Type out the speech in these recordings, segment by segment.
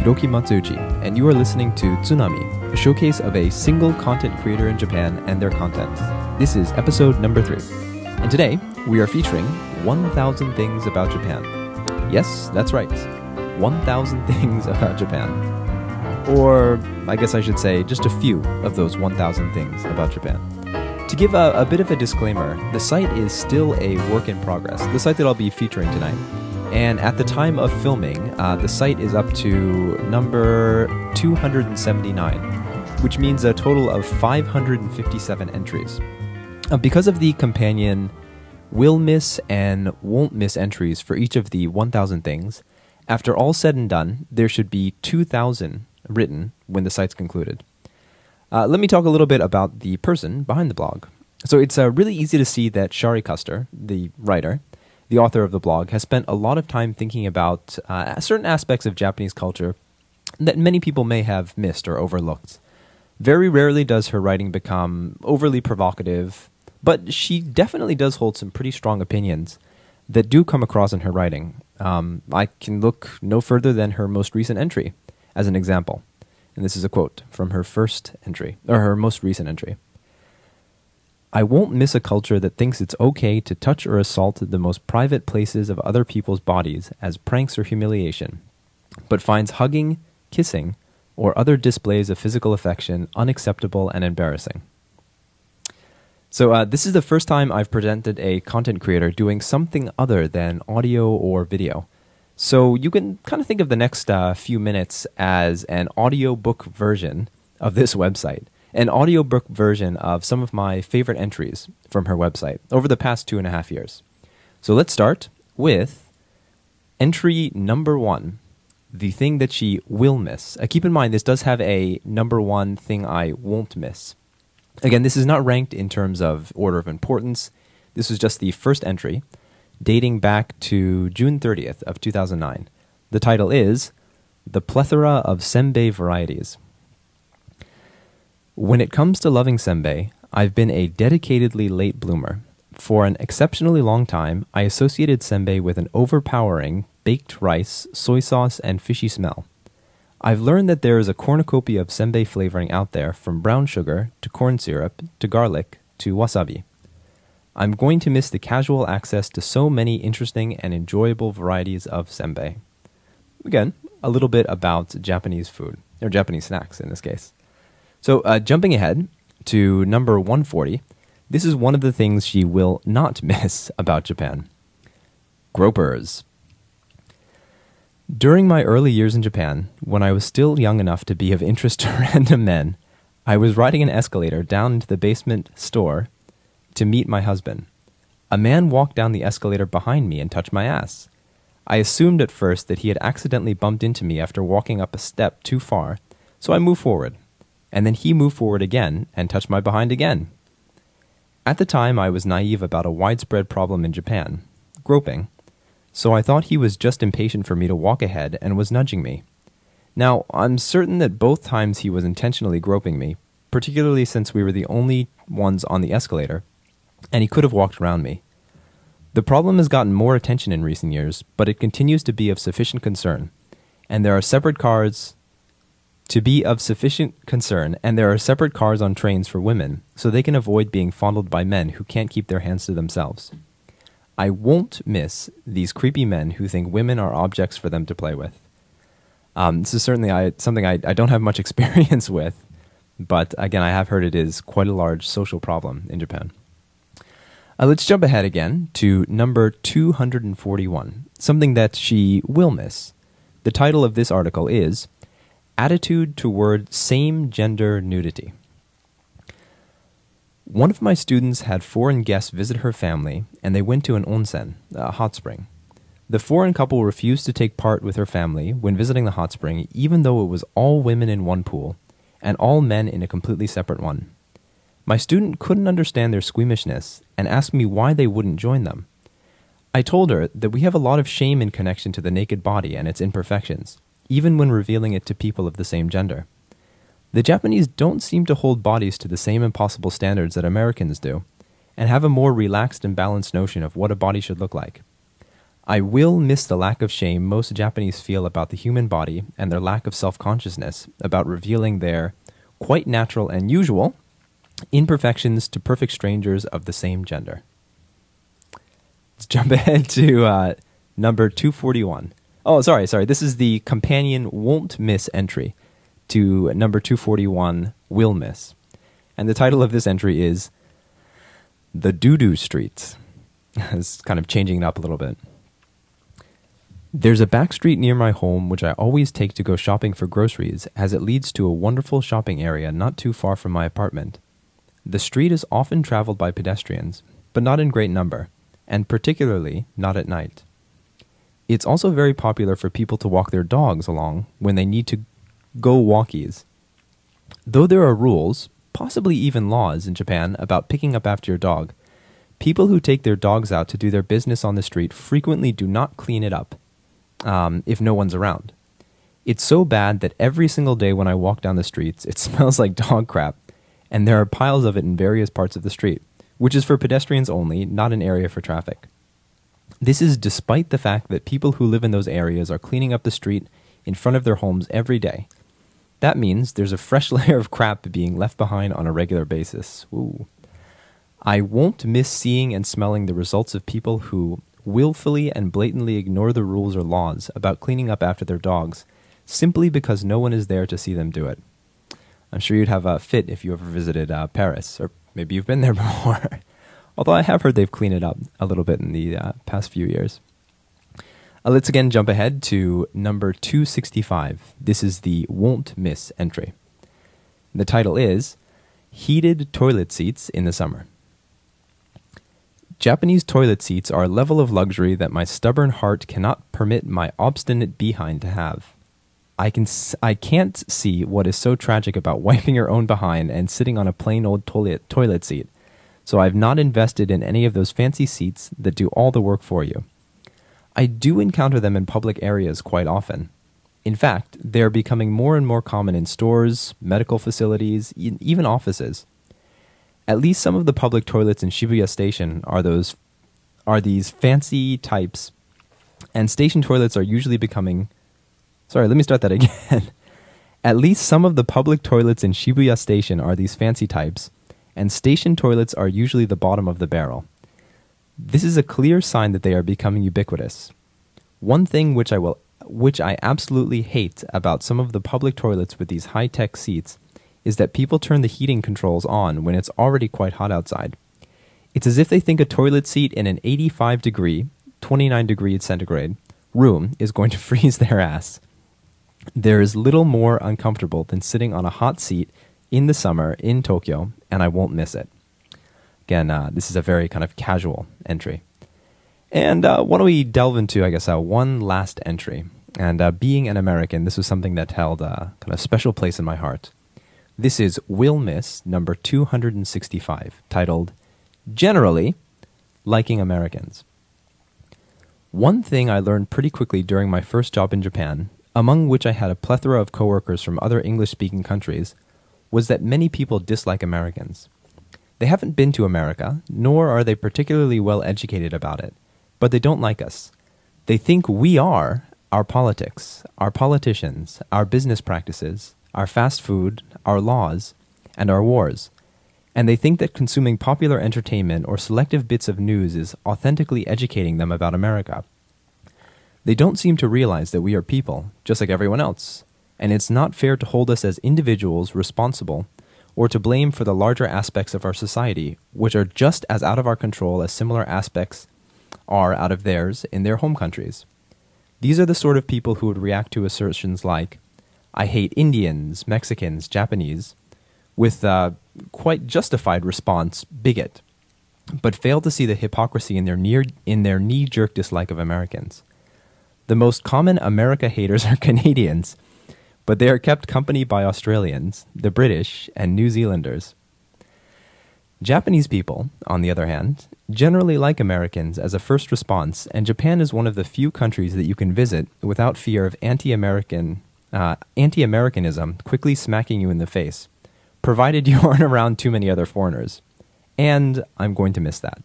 Hiroki Matsuuchi, and you are listening to Tsunami, a showcase of a single content creator in Japan and their content. This is episode number 3, and today we are featuring 1,000 things about Japan. Yes, that's right, 1,000 things about Japan. Or, I guess I should say, just a few of those 1,000 things about Japan. To give a bit of a disclaimer, the site is still a work in progress, the site that I'll be featuring tonight. And at the time of filming, the site is up to number 279, which means a total of 557 entries. Because of the companion will miss and won't miss entries for each of the 1,000 things, after all said and done, there should be 2,000 written when the site's concluded. Let me talk a little bit about the person behind the blog. So it's really easy to see that Shari Custer, the writer, the author of the blog, has spent a lot of time thinking about certain aspects of Japanese culture that many people may have missed or overlooked. Very rarely does her writing become overly provocative, but she definitely does hold some pretty strong opinions that do come across in her writing. I can look no further than her most recent entry as an example. And this is a quote from her her most recent entry. I won't miss a culture that thinks it's okay to touch or assault the most private places of other people's bodies as pranks or humiliation, but finds hugging, kissing, or other displays of physical affection unacceptable and embarrassing. So this is the first time I've presented a content creator doing something other than audio or video. So you can kind of think of the next few minutes as an audiobook version of this website. An audiobook version of some of my favorite entries from her website over the past 2.5 years. So let's start with entry number 1, the thing that she will miss. Keep in mind, this does have a number 1 thing I won't miss. Again, this is not ranked in terms of order of importance. This was just the first entry, dating back to June 30th of 2009. The title is The Plethora of Senbei Varieties. When it comes to loving senbei, I've been a dedicatedly late bloomer. For an exceptionally long time, I associated senbei with an overpowering baked rice, soy sauce, and fishy smell. I've learned that there is a cornucopia of senbei flavoring out there, from brown sugar, to corn syrup, to garlic, to wasabi. I'm going to miss the casual access to so many interesting and enjoyable varieties of senbei. Again, a little bit about Japanese food, or Japanese snacks in this case. So jumping ahead to number 140, this is one of the things she will not miss about Japan. Gropers. During my early years in Japan, when I was still young enough to be of interest to random men, I was riding an escalator down into the basement store to meet my husband. A man walked down the escalator behind me and touched my ass. I assumed at first that he had accidentally bumped into me after walking up a step too far, so I moved forward. And then he moved forward again and touched my behind again. At the time, I was naive about a widespread problem in Japan, groping, so I thought he was just impatient for me to walk ahead and was nudging me. Now, I'm certain that both times he was intentionally groping me, particularly since we were the only ones on the escalator, and he could have walked around me. The problem has gotten more attention in recent years, but it continues to be of sufficient concern, and there are separate cars on trains for women, so they can avoid being fondled by men who can't keep their hands to themselves. I won't miss these creepy men who think women are objects for them to play with. This is certainly something I don't have much experience with, but again, I have heard it is quite a large social problem in Japan. Let's jump ahead again to number 241, something that she will miss. The title of this article is Attitude Toward Same-Gender Nudity. One of my students had foreign guests visit her family, and they went to an onsen, a hot spring. The foreign couple refused to take part with her family when visiting the hot spring, even though it was all women in one pool, and all men in a completely separate one. My student couldn't understand their squeamishness, and asked me why they wouldn't join them. I told her that we have a lot of shame in connection to the naked body and its imperfections, even when revealing it to people of the same gender. The Japanese don't seem to hold bodies to the same impossible standards that Americans do, and have a more relaxed and balanced notion of what a body should look like. I will miss the lack of shame most Japanese feel about the human body and their lack of self-consciousness about revealing their quite natural and usual imperfections to perfect strangers of the same gender. Let's jump ahead to number 241. Oh, sorry. This is the companion won't miss entry to number 241, will miss. And the title of this entry is The Doo-Doo Streets. It's kind of changing it up a little bit. There's a back street near my home which I always take to go shopping for groceries, as it leads to a wonderful shopping area not too far from my apartment. The street is often traveled by pedestrians, but not in great number, and particularly not at night. It's also very popular for people to walk their dogs along when they need to go walkies. Though there are rules, possibly even laws in Japan about picking up after your dog, people who take their dogs out to do their business on the street frequently do not clean it up if no one's around. It's so bad that every single day when I walk down the streets, it smells like dog crap, and there are piles of it in various parts of the street, which is for pedestrians only, not an area for traffic. This is despite the fact that people who live in those areas are cleaning up the street in front of their homes every day. That means there's a fresh layer of crap being left behind on a regular basis. Ooh. I won't miss seeing and smelling the results of people who willfully and blatantly ignore the rules or laws about cleaning up after their dogs, simply because no one is there to see them do it. I'm sure you'd have a fit if you ever visited Paris, or maybe you've been there before. Although I have heard they've cleaned it up a little bit in the past few years. Let's again jump ahead to number 265. This is the won't miss entry. The title is Heated Toilet Seats in the Summer. Japanese toilet seats are a level of luxury that my stubborn heart cannot permit my obstinate behind to have. I can't see what is so tragic about wiping your own behind and sitting on a plain old toilet seat, so I've not invested in any of those fancy seats that do all the work for you. I do encounter them in public areas quite often. In fact, they are becoming more and more common in stores, medical facilities, even offices. At least some of the public toilets in Shibuya Station are these fancy types, and station toilets are usually becoming... Sorry, let me start that again. At least some of the public toilets in Shibuya Station are these fancy types, and station toilets are usually the bottom of the barrel. This is a clear sign that they are becoming ubiquitous. One thing which I absolutely hate about some of the public toilets with these high-tech seats is that people turn the heating controls on when it's already quite hot outside. It's as if they think a toilet seat in an 85-degree, 29-degree centigrade room is going to freeze their ass. There is little more uncomfortable than sitting on a hot seat in the summer in Tokyo, and I won't miss it. Again, this is a very kind of casual entry. And why don't we delve into, one last entry. And being an American, this was something that held a kind of special place in my heart. This is Will Miss number 265, titled, Generally, Liking Americans. One thing I learned pretty quickly during my first job in Japan, among which I had a plethora of coworkers from other English-speaking countries, was that many people dislike Americans. They haven't been to America, nor are they particularly well educated about it, but they don't like us. They think we are our politics, our politicians, our business practices, our fast food, our laws, and our wars. And they think that consuming popular entertainment or selective bits of news is authentically educating them about America. They don't seem to realize that we are people, just like everyone else, and it's not fair to hold us as individuals responsible or to blame for the larger aspects of our society, which are just as out of our control as similar aspects are out of theirs in their home countries. These are the sort of people who would react to assertions like, I hate Indians, Mexicans, Japanese, with quite justified response, bigot, but fail to see the hypocrisy in their knee-jerk dislike of Americans. The most common America haters are Canadians, but they are kept company by Australians, the British, and New Zealanders. Japanese people, on the other hand, generally like Americans as a first response, and Japan is one of the few countries that you can visit without fear of anti-Americanism quickly smacking you in the face, provided you aren't around too many other foreigners. And I'm going to miss that.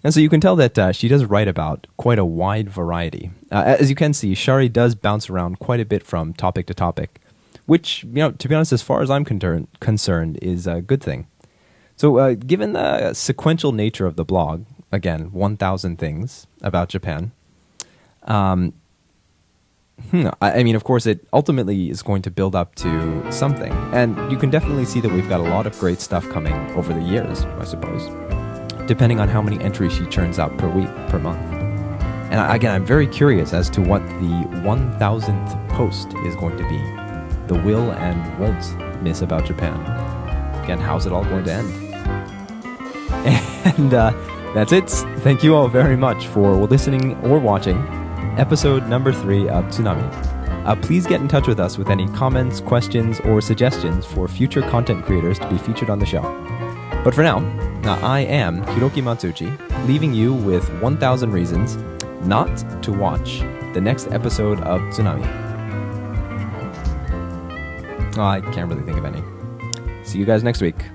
And so you can tell that she does write about quite a wide variety. As you can see, Shari does bounce around quite a bit from topic to topic, which, to be honest, as far as I'm concerned, is a good thing. So given the sequential nature of the blog, again, 1,000 things about Japan, I mean, of course, it ultimately is going to build up to something. And you can definitely see that we've got a lot of great stuff coming over the years, I suppose, depending on how many entries she churns out per week, per month. And again, I'm very curious as to what the 1,000th post is going to be. The will and won't miss about Japan. Again, how's it all going to end? And that's it. Thank you all very much for listening or watching episode number 3 of Toonami. Please get in touch with us with any comments, questions, or suggestions for future content creators to be featured on the show. But for now, I am Hiroki Matsuuchi, leaving you with 1,000 reasons not to watch the next episode of Toonami. I can't really think of any. See you guys next week.